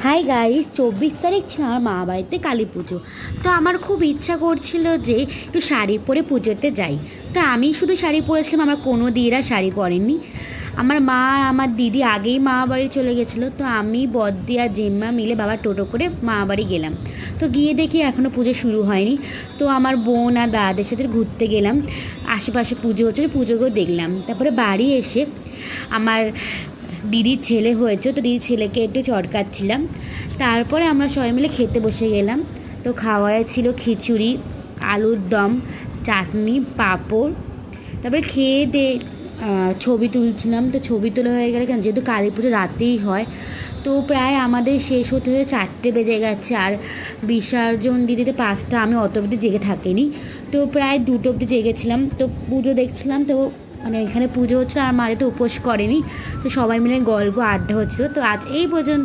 Hi guys, 24 তারিখ ছিল আমার মা বাড়িতে কালী পুজো। তো আমার খুব ইচ্ছা করছিল যে একটু শাড়ি পরে পুজোতে যাই। তো আমি শুধু শাড়ি পরেছিলাম, আমার কোনো দিদিরা শাড়ি পরেনি। আমার মা আর আমার দিদি আগেই মা বাড়ি চলে গেছিলো। তো আমি বদ্দি আর জেম্মা মিলে বাবার টোটো করে মা বাড়ি গেলাম। তো গিয়ে দেখি এখনও পুজো শুরু হয়নি। তো আমার বোন আর দাদাদের সাথে ঘুরতে গেলাম, আশেপাশে পুজো হচ্ছে, পুজোকেও দেখলাম। তারপরে বাড়ি এসে আমার দিদির ছেলে হয়েছে, তো দিদির ছেলেকে একটু চটকাচ্ছিলাম। তারপরে আমরা সবাই মিলে খেতে বসে গেলাম। তো খাওয়ায় ছিল খিচুড়ি, আলুর দম, চাটনি, পাঁপড়। তারপরে খেয়ে দিয়ে ছবি তুলছিলাম। তো ছবি তোলা হয়ে গেলে, কেন যেহেতু কালী পুজো রাতেই হয়, তো প্রায় আমাদের শেষ হতে হয়ে 4টে বেজে গেছে। আর বিসর্জন দিদিতে 5টা, আমি অত অবধি জেগে থাকিনি। তো প্রায় 2টো অবধি জেগেছিলাম। তো পুজো দেখছিলাম। তো মানে এখানে পুজো হচ্ছে আর মাঝে তো উপোস করেনি। তো সবাই মিলে গল্প আড্ডা হচ্ছিলো। তো আজ এই পর্যন্ত।